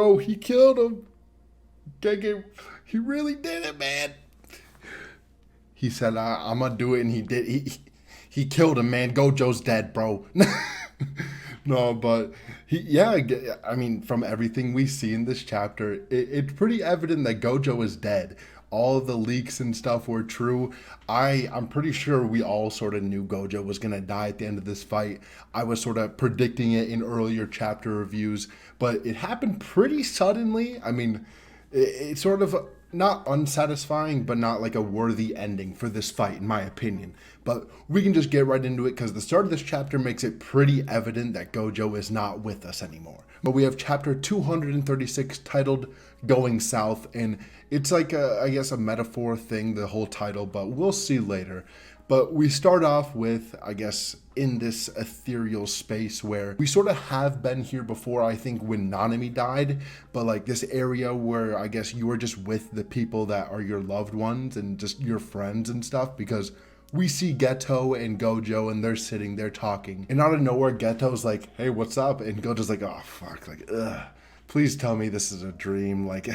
bro, he killed him. Gege, he really did it, man. He said, I'm gonna do it, and he did. He killed him, man. Gojo's dead, bro. No, but yeah, I mean, from everything we see in this chapter, it's pretty evident that Gojo is dead. All of the leaks and stuff were true. I'm pretty sure we all sort of knew Gojo was gonna die at the end of this fight. I was sort of predicting it in earlier chapter reviews, but it happened pretty suddenly. I mean, it's sort of not unsatisfying, but not like a worthy ending for this fight, in my opinion. But we can just get right into it because the start of this chapter makes it pretty evident that Gojo is not with us anymore. But we have chapter 236 titled Going South, and it's like I guess a metaphor thing, the whole title, but we'll see later. But we start off with, I guess, in this ethereal space where we sort of have been here before, I think, when Nanami died, but like this area where I guess you are just with the people that are your loved ones and just your friends and stuff, because we see Geto and Gojo and they're sitting there talking, and out of nowhere Geto's like, hey, what's up? And Gojo's like, oh fuck, like, ugh. Please tell me this is a dream. Like,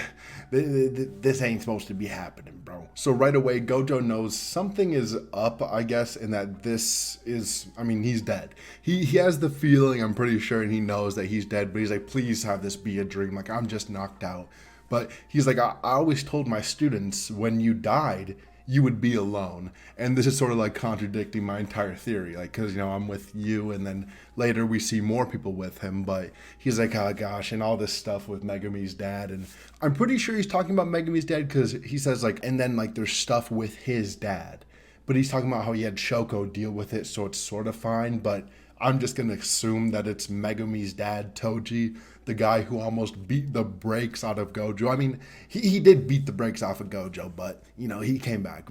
this ain't supposed to be happening, bro. So right away, Gojo knows something is up, I guess, and that this is, I mean, he's dead. He has the feeling, I'm pretty sure, and he knows that he's dead, but he's like, please have this be a dream. Like, I'm just knocked out. But he's like, I always told my students when you died, you would be alone. And this is sort of like contradicting my entire theory, like, because, you know, I'm with you, and then later we see more people with him, but he's like, oh gosh, and all this stuff with Megumi's dad. And I'm pretty sure he's talking about Megumi's dad because he says, like, and then like there's stuff with his dad, but he's talking about how he had Shoko deal with it, so it's sort of fine. But I'm just gonna assume that it's Megumi's dad, Toji, the guy who almost beat the brakes out of Gojo. I mean, he did beat the brakes off of Gojo, but, you know, he came back.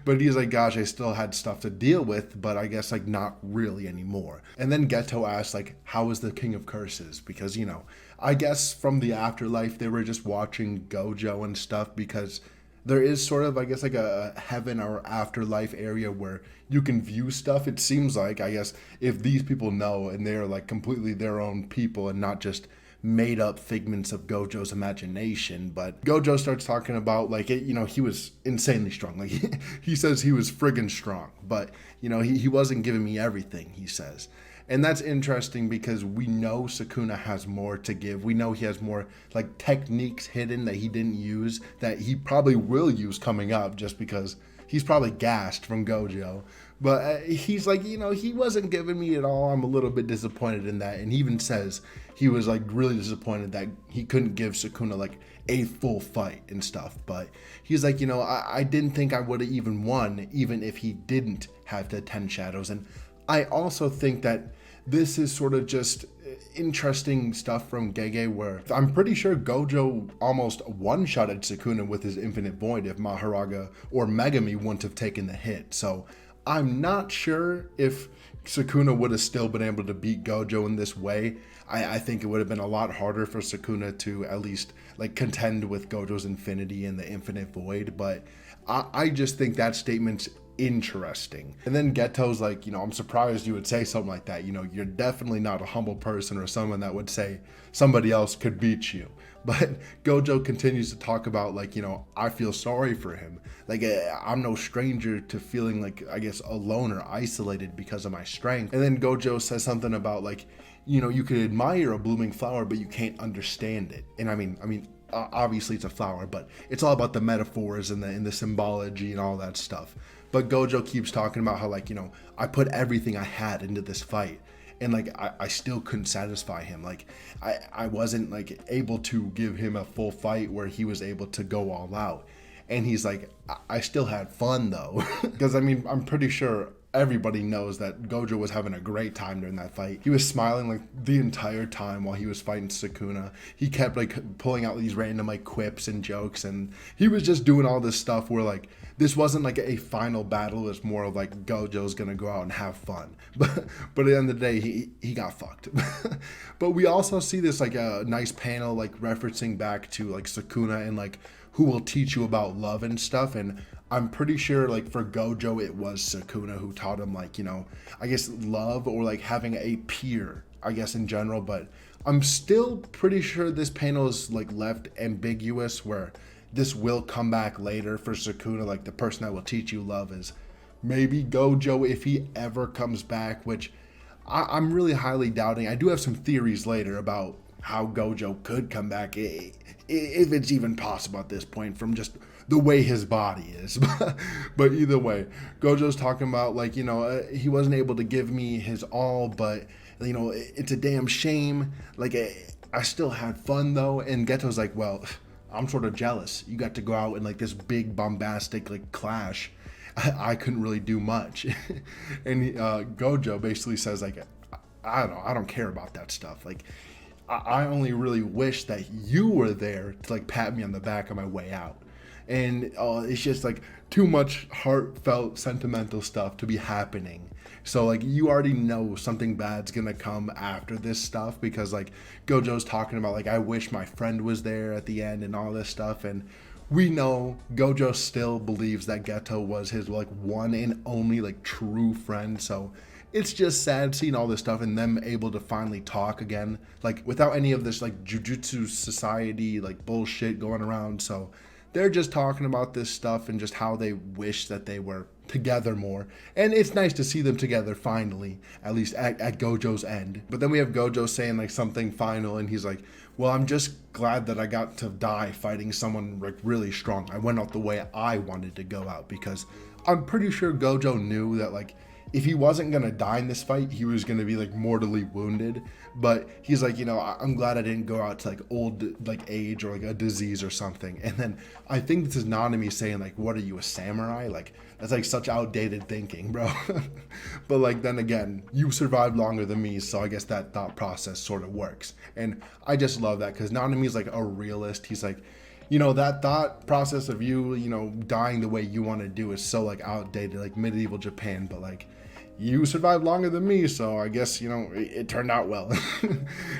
But he's like, gosh, I still had stuff to deal with, but I guess, like, not really anymore. And then Geto asks, like, how is the King of Curses? Because, you know, I guess from the afterlife, they were just watching Gojo and stuff, because there is sort of, I guess, like a heaven or afterlife area where you can view stuff. It seems like, I guess, if these people know and they're like completely their own people and not just made up figments of Gojo's imagination. But Gojo starts talking about, like, it, you know, he was insanely strong. Like, he says he was friggin' strong, but, you know, he wasn't giving me everything, he says. And that's interesting because we know Sukuna has more to give. We know he has more like techniques hidden that he didn't use that he probably will use coming up, just because he's probably gassed from Gojo. But he's like, you know, he wasn't giving me it all. I'm a little bit disappointed in that. And he even says he was like really disappointed that he couldn't give Sukuna like a full fight and stuff. But he's like, you know, I didn't think I would have even won, even if he didn't have the 10 shadows. And I also think that this is sort of just interesting stuff from Gege, where I'm pretty sure Gojo almost one-shotted Sukuna with his infinite void if Maharaga or Megumi wouldn't have taken the hit. So I'm not sure if Sukuna would have still been able to beat Gojo in this way. I think it would have been a lot harder for Sukuna to at least like contend with Gojo's infinity and the infinite void. But I just think that statement's interesting. And then Geto's like, you know, I'm surprised you would say something like that. You know, you're definitely not a humble person or someone that would say somebody else could beat you. But Gojo continues to talk about, like, you know, I feel sorry for him. Like, I'm no stranger to feeling like, I guess, alone or isolated because of my strength. And then Gojo says something about, like, you know, you could admire a blooming flower, but you can't understand it. And I mean, obviously it's a flower, but it's all about the metaphors and the symbology and all that stuff. But Gojo keeps talking about how, like, you know, I put everything I had into this fight, and like I still couldn't satisfy him. Like I wasn't like able to give him a full fight where he was able to go all out. And he's like, I still had fun though. Because I mean, I'm pretty sure everybody knows that Gojo was having a great time during that fight. He was smiling like the entire time while he was fighting Sukuna. He kept like pulling out these random like quips and jokes, and he was just doing all this stuff where like this wasn't like a final battle. It's more of like Gojo's gonna go out and have fun. But at the end of the day, he got fucked. But we also see this like a nice panel like referencing back to like Sukuna and like who will teach you about love and stuff. And I'm pretty sure like for Gojo it was Sukuna who taught him, like, you know, I guess love or like having a peer, I guess, in general. But I'm still pretty sure this panel is like left ambiguous, where this will come back later for Sukuna, like the person that will teach you love is maybe Gojo if he ever comes back, which I'm really highly doubting. I do have some theories later about how Gojo could come back, if it's even possible at this point, from just the way his body is. But either way, Gojo's talking about, like, he wasn't able to give me his all, but, it's a damn shame. Like, I still had fun, though. And Geto's like, well, I'm sort of jealous. You got to go out in, like, this big bombastic, like, clash. I couldn't really do much. And Gojo basically says, like, I don't care about that stuff. Like, I only really wish that you were there to, like, pat me on the back on my way out. And it's just, like, too much heartfelt, sentimental stuff to be happening. So, like, you already know something bad's gonna come after this stuff, because, like, Gojo's talking about, like, I wish my friend was there at the end and all this stuff. And we know Gojo still believes that Geto was his, like, one and only, like, true friend. So it's just sad seeing all this stuff and them able to finally talk again, like, without any of this, like, Jujutsu Society, like, bullshit going around. So they're just talking about this stuff and just how they wish that they were together more. And it's nice to see them together finally, at least at Gojo's end. But then we have Gojo saying, like, something final, and he's like, well, I'm just glad that I got to die fighting someone, like, really strong. I went out the way I wanted to go out, because I'm pretty sure Gojo knew that, like, if he wasn't going to die in this fight, he was going to be, like, mortally wounded. But he's like, I'm glad I didn't go out to, like, old, like, age or, like, a disease or something. And then I think this is Nanami saying, like, what are you, a samurai? Like, that's, like, such outdated thinking, bro. But, like, then again, you survived longer than me, so I guess that thought process sort of works. And I just love that, because Nanami's, like, a realist. He's like, that thought process of you, dying the way you want to do is so, like, outdated, like, medieval Japan. But, like, you survived longer than me, so I guess, it turned out well.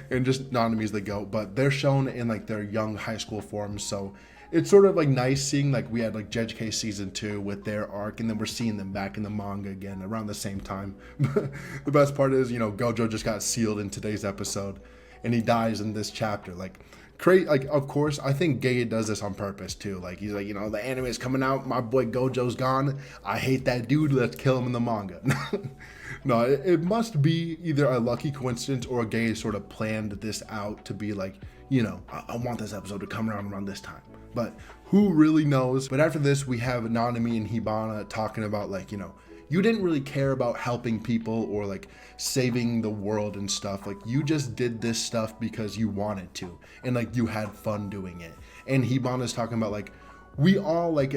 And just Nanami's the GOAT. But they're shown in, like, their young high school forms, so it's sort of, like, nice seeing, like, we had, like, JJK season 2 with their arc, and then we're seeing them back in the manga again around the same time. The best part is, Gojo just got sealed in today's episode, and he dies in this chapter. Like, like, of course, I think Gege does this on purpose too. Like, he's like, the anime is coming out, my boy Gojo's gone, I hate that dude, let's kill him in the manga. No, it must be either a lucky coincidence or Gege sort of planned this out to be like, I want this episode to come around this time. But who really knows? But after this, we have Nanami and Hibana talking about, like, you didn't really care about helping people or, like, saving the world and stuff. Like, you just did this stuff because you wanted to, and, like, you had fun doing it. And Hibana's talking about, like, we all, like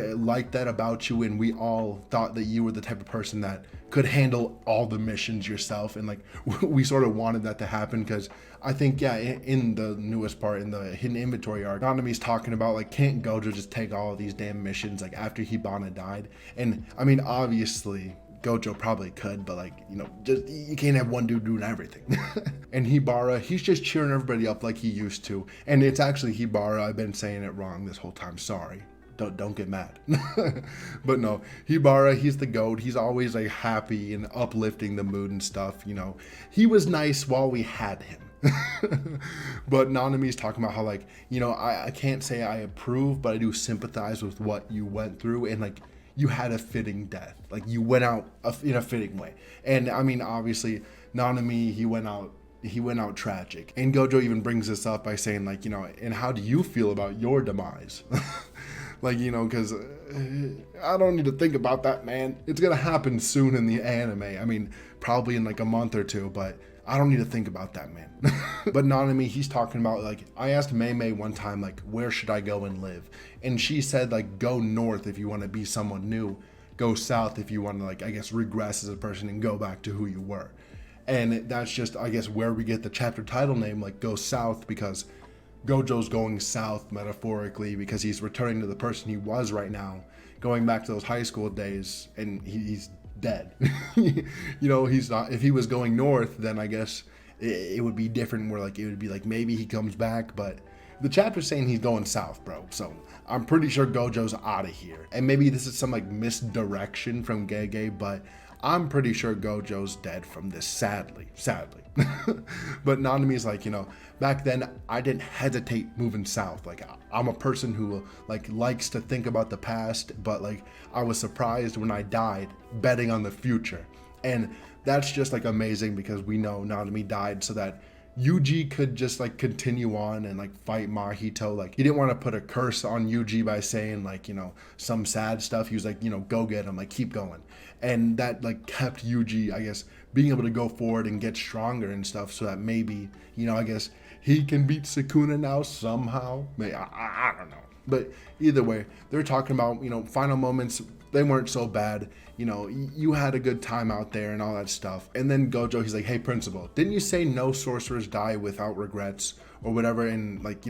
that about you, and we all thought that you were the type of person that could handle all the missions yourself. And, like, we sort of wanted that to happen, because I think, yeah, in the newest part, in the hidden inventory arc, Nanami's talking about, like, can't Gojo just take all of these damn missions, like, after Hibana died? And I mean, obviously Gojo probably could, but, like, just, you can't have one dude doing everything. And Hibara, he's just cheering everybody up like he used to. And it's actually Hibara. I've been saying it wrong this whole time, sorry. Don't get mad. But no, Hibara, he's the GOAT. He's always, like, happy and uplifting the mood and stuff. He was nice while we had him. But Nanami's talking about how, like, I can't say I approve, but I do sympathize with what you went through, and, like, you had a fitting death. Like, you went out in a fitting way. And I mean, obviously, Nanami, he went out tragic. And Gojo even brings this up by saying, like, and how do you feel about your demise? Like, because I don't need to think about that, man. It's gonna happen soon in the anime. I mean, probably in, like, a month or two, but I don't need to think about that, man. But Nanami, he's talking about, like, I asked Mei one time, like, where should I go and live? And she said, like, go north if you want to be someone new. Go south if you want to, like, I guess, regress as a person and go back to who you were. And that's just, I guess, where we get the chapter title name, like, go south, because Gojo's going south metaphorically, because he's returning to the person he was right now, going back to those high school days, and he's dead. He's not. If he was going north, then I guess it would be different, where, like, it would be like maybe he comes back, but the chapter's saying he's going south, bro. So I'm pretty sure Gojo's out of here. And maybe this is some, like, misdirection from Gege, but I'm pretty sure Gojo's dead from this, sadly. But Nanami's like, back then I didn't hesitate moving south. Like, I'm a person who like likes to think about the past, but like I was surprised when I died betting on the future. And that's just like amazing, because we know Nanami died so that Yuji could just like continue on and like fight Mahito. Like, he didn't want to put a curse on Yuji by saying like, some sad stuff. He was like, go get him, like keep going. And that like kept Yuji, I guess, being able to go forward and get stronger and stuff, so that maybe, I guess he can beat Sukuna now somehow. I don't know. But either way, they're talking about, final moments. They weren't so bad. You had a good time out there and all that stuff. And then Gojo, he's like, hey, principal, didn't you say no sorcerers die without regrets or whatever? And like,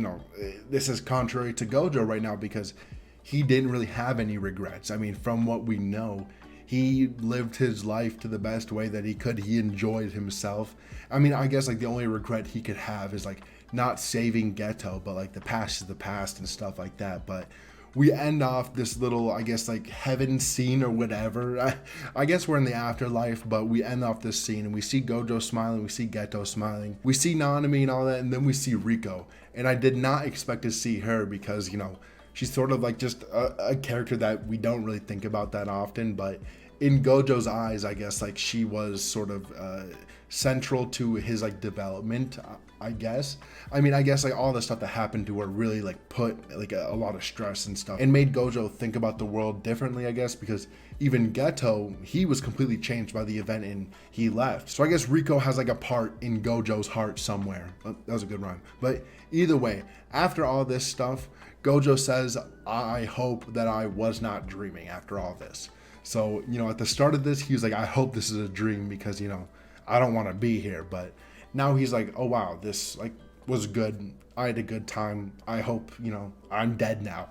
this is contrary to Gojo right now, because he didn't really have any regrets. I mean, from what we know, he lived his life to the best way that he could. He enjoyed himself. I mean, I guess like the only regret he could have is like not saving Geto, but like the past is the past and stuff like that. But we end off this little, I guess, like heaven scene or whatever. I guess we're in the afterlife, but we end off this scene and we see Gojo smiling, we see Geto smiling, we see Nanami and all that, and then we see Riko. And I did not expect to see her, because, she's sort of like just a character that we don't really think about that often, but in Gojo's eyes, I guess like she was sort of central to his like development, I guess. I mean, I guess like all the stuff that happened to her really like put like a lot of stress and stuff, and made Gojo think about the world differently, I guess, because even Geto, he was completely changed by the event and he left. So I guess Riko has like a part in Gojo's heart somewhere. That was a good rhyme. But either way, after all this stuff, Gojo says, I hope that I was not dreaming after all this. So, at the start of this, he was like, I hope this is a dream, because, I don't want to be here. But now he's like, oh, wow, this like was good. I had a good time. I hope, I'm dead now.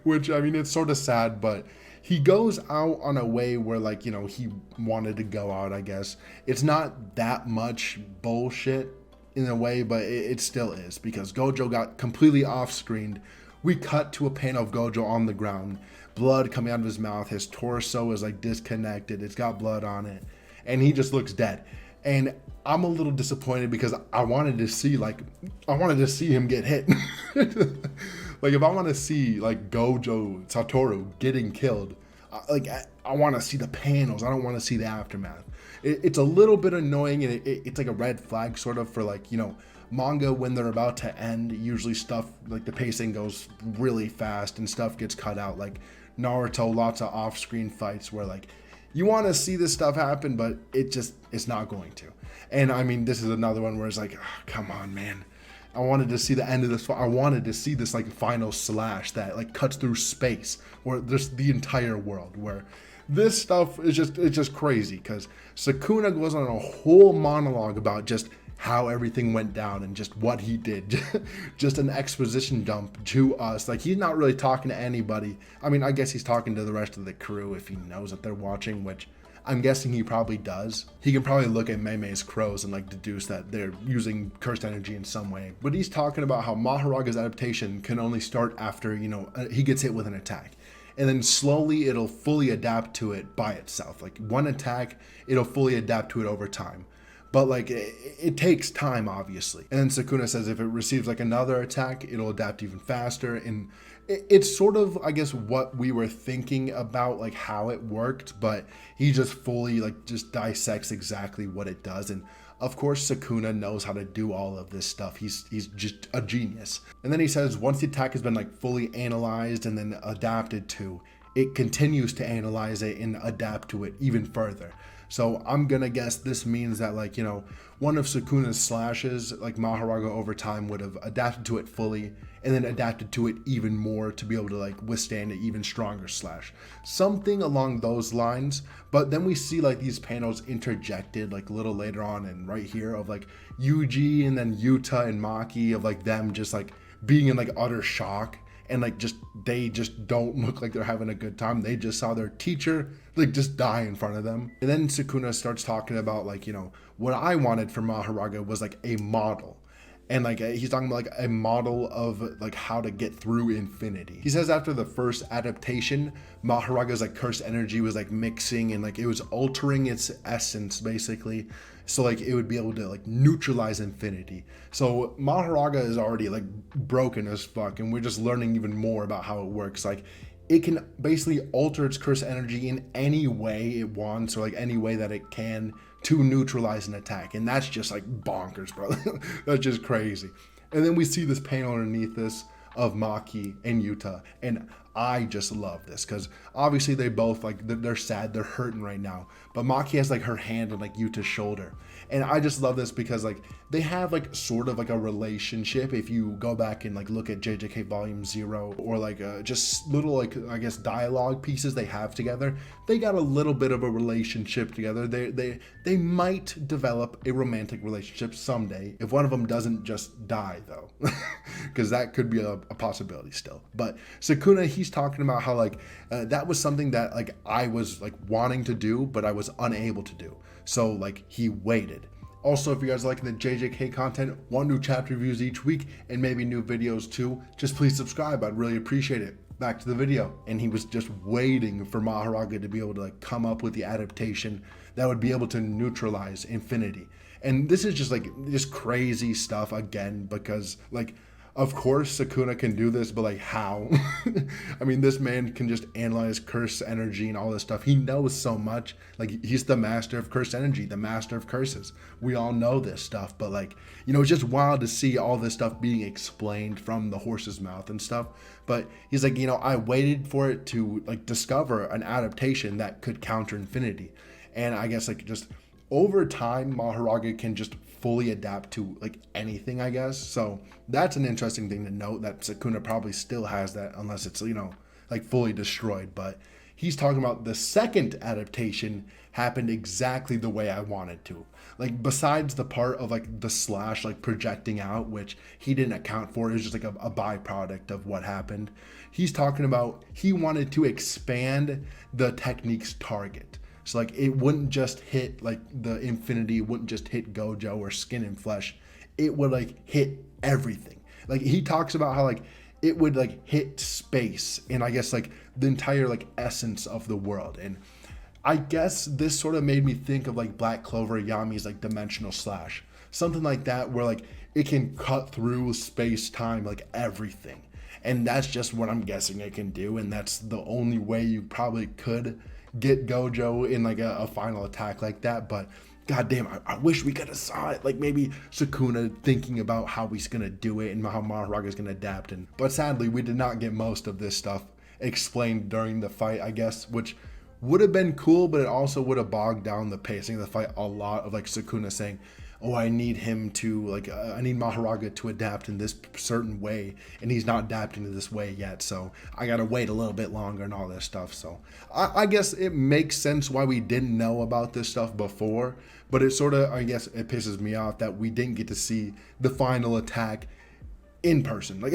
Which, I mean, it's sort of sad, but he goes out on a way where like, he wanted to go out, I guess. It's not that much bullshit in a way, but it still is, because Gojo got completely off-screened. We cut to a panel of Gojo on the ground, blood coming out of his mouth. His torso is like disconnected. It's got blood on it, and he just looks dead. And I'm a little disappointed, because I wanted to see him get hit. Like, if I want to see like Gojo Satoru getting killed, I want to see the panels. I don't want to see the aftermath. It's a little bit annoying, and it's like a red flag sort of for like, manga when they're about to end. Usually stuff like the pacing goes really fast and stuff gets cut out. Like Naruto, lots of off-screen fights where like you want to see this stuff happen, but it's not going to. And I mean, this is another one where it's like, oh, come on, man. I wanted to see the end of this. I wanted to see this like final slash that like cuts through space, or just the entire world, where this stuff is it's just crazy, because Sukuna goes on a whole monologue about just how everything went down and just what he did. Just an exposition dump to us. Like, he's not really talking to anybody. I mean, I guess he's talking to the rest of the crew if he knows that they're watching, which I'm guessing he probably does. He can probably look at Mei's crows and like deduce that they're using cursed energy in some way. But he's talking about how Maharaga's adaptation can only start after, he gets hit with an attack. And then slowly it'll fully adapt to it by itself. Like, one attack, it'll fully adapt to it over time. But like, it takes time, obviously. And then Sukuna says if it receives like another attack, it'll adapt even faster. And it's sort of, I guess, what we were thinking about, like how it worked, but he just fully like just dissects exactly what it does. And of course, Sukuna knows how to do all of this stuff. He's just a genius. And then he says once the attack has been like fully analyzed and then adapted to, it continues to analyze it and adapt to it even further. So I'm gonna guess this means that like, one of Sukuna's slashes, like Maharaga over time would have adapted to it fully and then adapted to it even more to be able to like withstand an even stronger slash. Something along those lines. But then we see like these panels interjected like a little later on and right here of like Yuji and then Yuta and Maki, of like them just like being in like utter shock. And like they just don't look like they're having a good time. They just saw their teacher like just die in front of them. And then Sukuna starts talking about like, what I wanted from Maharaga was like a model. And like he's talking about like a model of like how to get through infinity. He says after the first adaptation, Maharaga's like cursed energy was like mixing and like it was altering its essence basically, so like it would be able to like neutralize infinity. So Maharaga is already like broken as fuck, and we're just learning even more about how it works. Like it can basically alter its cursed energy in any way it wants, or like any way that it can, to neutralize an attack. And that's just like bonkers, bro. That's just crazy. And then we see this panel underneath this of Maki and Yuta, and I just love this because obviously they both like they're sad, they're hurting right now, but Maki has like her hand on like Yuta's shoulder, and I just love this because like they have like sort of like a relationship. If you go back and like look at JJK Volume 0, or like just little like I guess dialogue pieces they have together, they got a little bit of a relationship together. They might develop a romantic relationship someday if one of them doesn't just die though, because that could be a possibility still. But Sukuna, he's talking about how like that was something that like I was like wanting to do, but I was unable to do. So like he waited. Also, if you guys are liking the JJK content, want new chapter reviews each week and maybe new videos too, just please subscribe. I'd really appreciate it. Back to the video. And he was just waiting for Maharaga to be able to like come up with the adaptation that would be able to neutralize infinity. And this is just like just crazy stuff again, because like of course Sukuna can do this, but like how? I mean, this man can just analyze curse energy and all this stuff. He knows so much. Like he's the master of curse energy, the master of curses. We all know this stuff, but like, you know, it's just wild to see all this stuff being explained from the horse's mouth and stuff. But he's like, you know, I waited for it to like discover an adaptation that could counter infinity. And I guess like just over time, Maharaga can just fully adapt to like anything, I guess. So that's an interesting thing to note, that Sukuna probably still has that, unless it's, you know, like fully destroyed. But he's talking about the second adaptation happened exactly the way I wanted to. Like besides the part of like the slash like projecting out, which he didn't account for, it was just like a byproduct of what happened. He's talking about he wanted to expand the technique's target. So like it wouldn't just hit like the infinity, it wouldn't just hit Gojo or Skin and Flesh. It would like hit everything. Like he talks about how like it would like hit space and I guess like the entire like essence of the world. And I guess this sort of made me think of like Black Clover Yami's like dimensional slash. Something like that where like it can cut through space, time, like everything. And that's just what I'm guessing it can do. And that's the only way you probably could get Gojo in like a final attack like that. But goddamn, I wish we could have saw it. Like maybe Sukuna thinking about how he's gonna do it and how Maharaga's gonna adapt. But sadly, we did not get most of this stuff explained during the fight, I guess, which would have been cool, but it also would have bogged down the pacing of the fight a lot, of like Sukuna saying, oh, I need him to like I need Maharaga to adapt in this certain way, and he's not adapting to this way yet, so I gotta wait a little bit longer and all this stuff. So I guess it makes sense why we didn't know about this stuff before, but it sort of, I guess it pisses me off that we didn't get to see the final attack in person. Like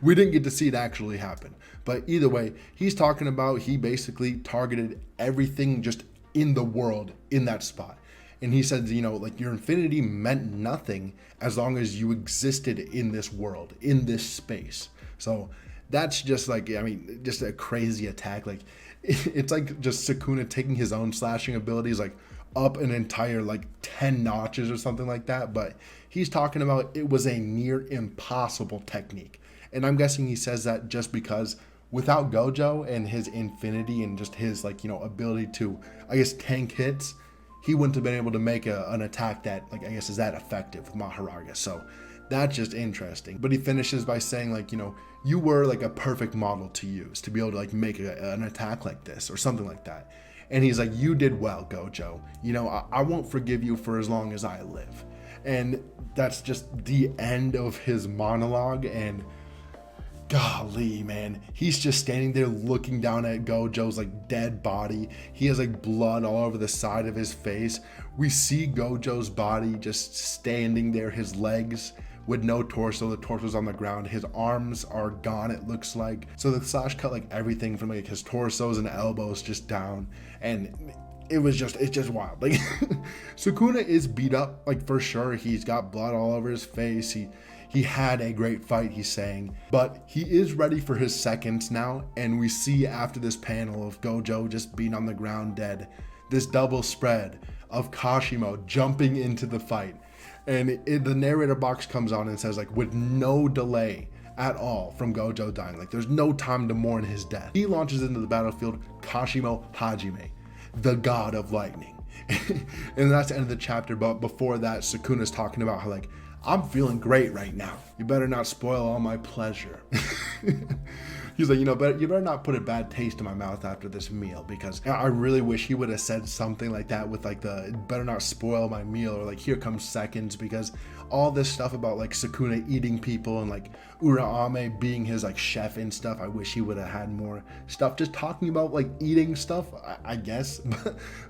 we didn't get to see it actually happen. But either way, he's talking about he basically targeted everything just in the world in that spot. And he said, you know, like your infinity meant nothing as long as you existed in this world, in this space. So that's just like, I mean, just a crazy attack. Like it's like just Sukuna taking his own slashing abilities like up an entire like 10 notches or something like that. But he's talking about it was a near impossible technique. And I'm guessing he says that just because without Gojo and his infinity and just his like, you know, ability to, I guess, tank hits, he wouldn't have been able to make an attack that, like, I guess is that effective with Maharaga. So that's just interesting. But he finishes by saying, like, you know, you were like a perfect model to use to be able to like make an attack like this or something like that. And he's like, you did well, Gojo. You know, I won't forgive you for as long as I live. And that's just the end of his monologue. And golly, man, he's just standing there looking down at Gojo's like dead body. He has like blood all over the side of his face. We see Gojo's body just standing there, his legs with no torso. The torso's on the ground. His arms are gone, it looks like. So the slash cut like everything from like his torsos and elbows just down. And it's just wild. Like Sukuna is beat up, like for sure. He's got blood all over his face. He had a great fight, he's saying, but he is ready for his seconds now. And we see after this panel of Gojo just being on the ground dead, this double spread of Kashimo jumping into the fight. And the narrator box comes on and says, like, with no delay at all from Gojo dying, like there's no time to mourn his death, he launches into the battlefield Kashimo Hajime, the god of lightning. And that's the end of the chapter. But before that, Sukuna's talking about how, like, I'm feeling great right now. You better not spoil all my pleasure. He's like, you better not put a bad taste in my mouth after this meal, because I really wish he would have said something like that with like the better not spoil my meal, or like here comes seconds, because all this stuff about like Sukuna eating people and like Uraame being his like chef and stuff, I wish he would have had more stuff just talking about like eating stuff, I guess.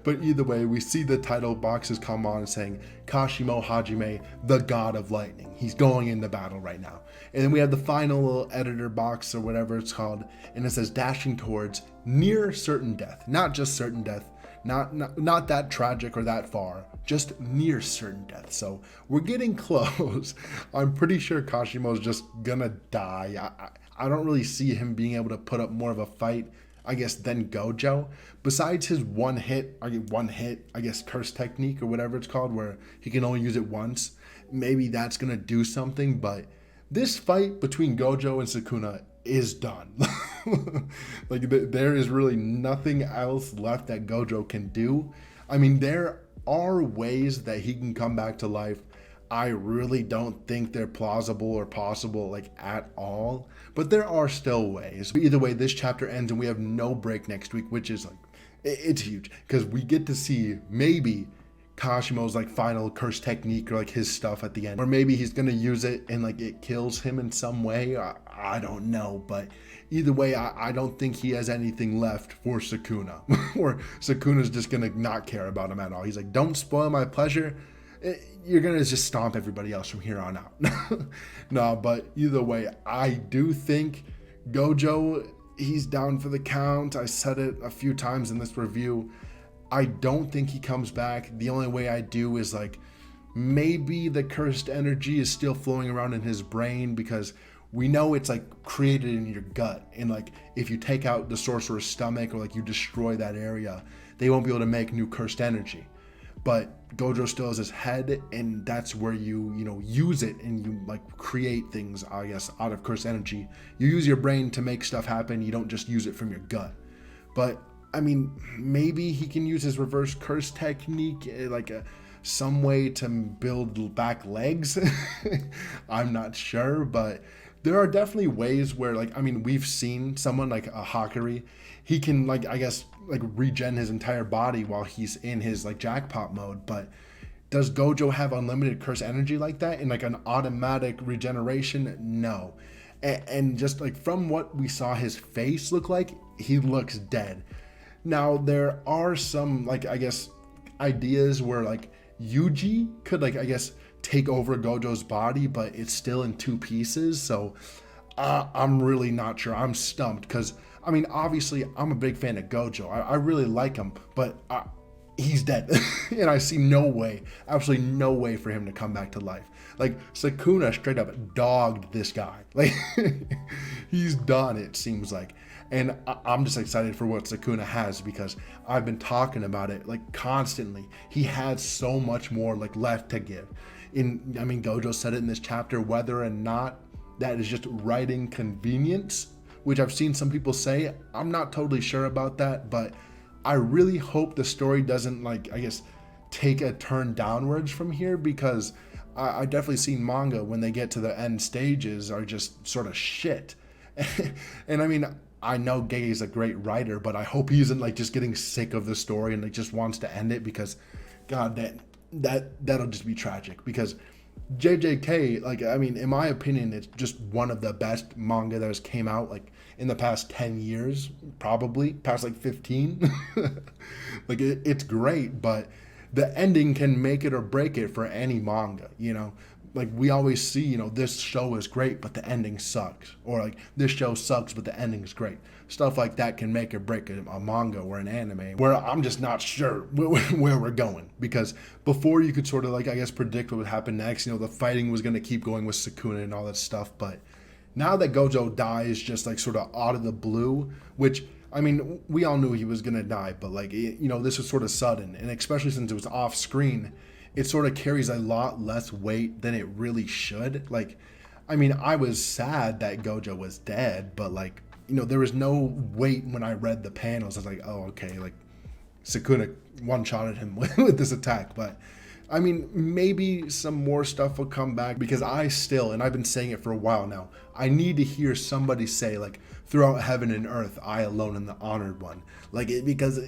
But either way, we see the title boxes come on saying Kashimo Hajime, the god of lightning. He's going into battle right now. And then we have the final little editor box or whatever it's called, and it says dashing towards near certain death. Not just certain death, not that tragic or that far, just near certain death. So we're getting close. I'm pretty sure Kashimo's just gonna die. I don't really see him being able to put up more of a fight, I guess, than Gojo. Besides his one hit, I guess, curse technique or whatever it's called, where he can only use it once. Maybe that's gonna do something, but this fight between Gojo and Sukuna is done. Like there is really nothing else left that Gojo can do. I mean, there are ways that he can come back to life. I really don't think they're plausible or possible, like, at all, but there are still ways. But either way, this chapter ends and we have no break next week, which is like, it's huge, because we get to see maybe Kashimo's like final curse technique, or like his stuff at the end, or maybe he's gonna use it and like it kills him in some way. I don't know, but either way, I don't think he has anything left for Sukuna. Or Sukuna's just gonna not care about him at all. He's like, don't spoil my pleasure. You're gonna just stomp everybody else from here on out. No, but either way, I do think Gojo, he's down for the count. I said it a few times in this review. I don't think he comes back. The only way I do is like maybe the cursed energy is still flowing around in his brain, because we know it's like created in your gut, and like if you take out the sorcerer's stomach, or like you destroy that area, they won't be able to make new cursed energy. But Gojo still has his head, and that's where you use it, and you like create things, I guess, out of cursed energy. You use your brain to make stuff happen. You don't just use it from your gut. But I mean, maybe he can use his reverse curse technique, like some way to build back legs. I'm not sure, but there are definitely ways where, like, I mean, we've seen someone like a Hakari, he can, like, I guess, like regen his entire body while he's in his like jackpot mode. But does Gojo have unlimited curse energy like that in like an automatic regeneration? No. And just like from what we saw his face look like, he looks dead. Now, there are some, like, I guess, ideas where, like, Yuji could, like, I guess, take over Gojo's body, but it's still in two pieces, so I'm really not sure. I'm stumped, because, I mean, obviously, I'm a big fan of Gojo. I really like him, but he's dead. And I see no way, absolutely no way for him to come back to life. Like, Sukuna straight up dogged this guy. Like, he's done, it seems like. And I'm just excited for what Sukuna has, because I've been talking about it like constantly. He has so much more like left to give. I mean, Gojo said it in this chapter, whether or not that is just writing convenience, which I've seen some people say. I'm not totally sure about that, but I really hope the story doesn't, like, I guess, take a turn downwards from here, because I definitely seen manga when they get to the end stages are just sort of shit. And I mean, I know Gege is a great writer, but I hope he isn't like just getting sick of the story and like just wants to end it, because God, that'll just be tragic. Because JJK, like, I mean, in my opinion, it's just one of the best manga that has came out like in the past 10 years, probably past like 15. Like it's great, but the ending can make it or break it for any manga, like we always see, you know, this show is great, but the ending sucks. Or like this show sucks, but the ending is great. Stuff like that can make or break a manga or an anime where I'm just not sure where we're going. Because before you could sort of like, I guess, predict what would happen next. You know, the fighting was going to keep going with Sukuna and all that stuff. But now that Gojo dies just like sort of out of the blue, which, I mean, we all knew he was going to die, but like, you know, this was sort of sudden. And especially since it was off screen, it sort of carries a lot less weight than it really should. Like, I mean, I was sad that Gojo was dead, but like, you know, there was no weight when I read the panels. I was like, oh, okay, like Sukuna one-shotted him with this attack. But I mean, maybe some more stuff will come back, because I still, and I've been saying it for a while now, I need to hear somebody say like, throughout heaven and earth, I alone am the honored one. Like, because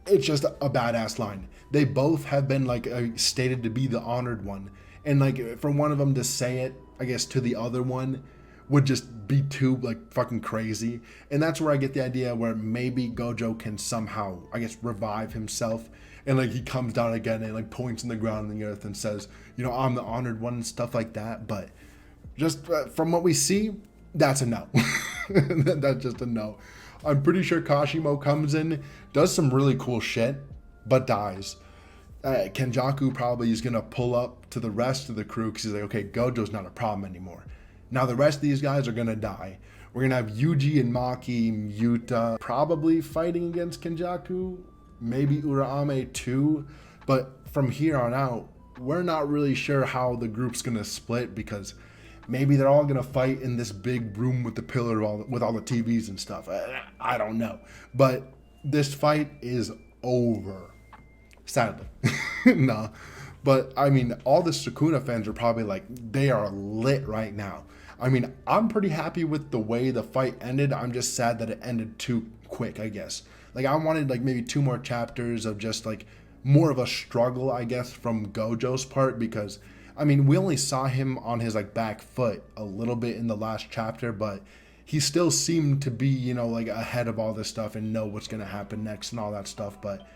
it's just a badass line. They both have been like stated to be the honored one, and like for one of them to say it, I guess, to the other one would just be too like fucking crazy. And that's where I get the idea where maybe Gojo can somehow, I guess, revive himself, and like he comes down again and like points in the ground and the earth and says, you know, I'm the honored one and stuff like that. But just from what we see, that's a no. That's just a no. I'm pretty sure Kashimo comes in, does some really cool shit, but dies. Kenjaku probably is going to pull up to the rest of the crew because he's like, okay, Gojo's not a problem anymore. Now the rest of these guys are going to die. We're going to have Yuji and Maki, Yuta probably fighting against Kenjaku, maybe Urahame too. But from here on out, we're not really sure how the group's going to split, because maybe they're all going to fight in this big room with the pillar with all the TVs and stuff. I don't know. But this fight is over. Sadly. Nah. But, I mean, all the Sukuna fans are probably like, they are lit right now. I mean, I'm pretty happy with the way the fight ended. I'm just sad that it ended too quick, I guess. Like, I wanted, like, maybe 2 more chapters of just, like, more of a struggle, I guess, from Gojo's part, because I mean, we only saw him on his like back foot a little bit in the last chapter, but he still seemed to be, you know, like ahead of all this stuff and know what's going to happen next and all that stuff. But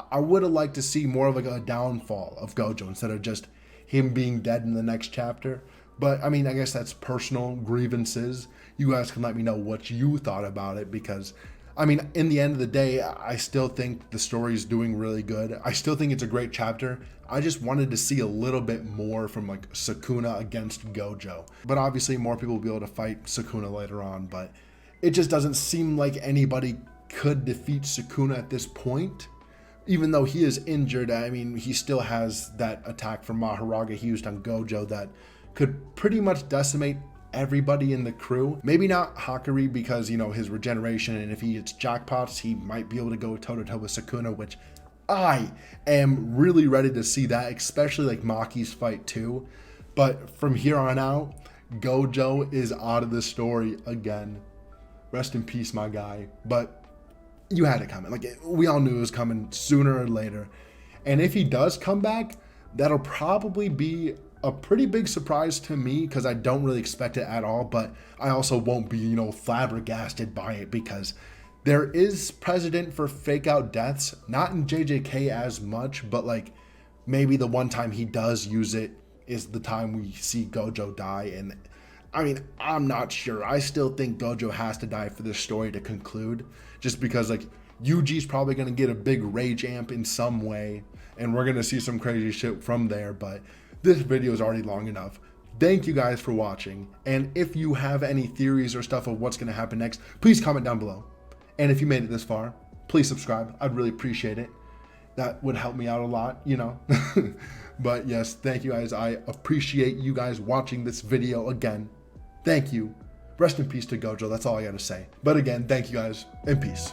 I would have liked to see more of like a downfall of Gojo instead of just him being dead in the next chapter. But I mean, I guess that's personal grievances. You guys can let me know what you thought about it, because I mean, in the end of the day, I still think the story is doing really good. I still think it's a great chapter. I just wanted to see a little bit more from like Sukuna against Gojo. But obviously more people will be able to fight Sukuna later on, but it just doesn't seem like anybody could defeat Sukuna at this point. Even though he is injured, I mean, he still has that attack from Maharaga he used on Gojo that could pretty much decimate everybody in the crew. Maybe not Hakari, because, you know, his regeneration, and if he hits jackpots, he might be able to go toe-to-toe with Sukuna, which I am really ready to see that, especially like Maki's fight too. But from here on out, Gojo is out of the story again. Rest in peace, my guy. But you had it coming. Like, we all knew it was coming sooner or later. And if he does come back, that'll probably be a pretty big surprise to me, because I don't really expect it at all. But I also won't be, you know, flabbergasted by it, because there is precedent for fake out deaths, not in JJK as much, but like maybe the one time he does use it is the time we see Gojo die. And I mean, I'm not sure. I still think Gojo has to die for this story to conclude, just because like Yuji's probably going to get a big rage amp in some way, and we're going to see some crazy shit from there. But this video is already long enough. Thank you guys for watching. And if you have any theories or stuff of what's going to happen next, please comment down below. And if you made it this far, please subscribe. I'd really appreciate it. That would help me out a lot, you know. But yes, thank you guys. I appreciate you guys watching this video again. Thank you. Rest in peace to Gojo. That's all I got to say. But again, thank you guys, and peace.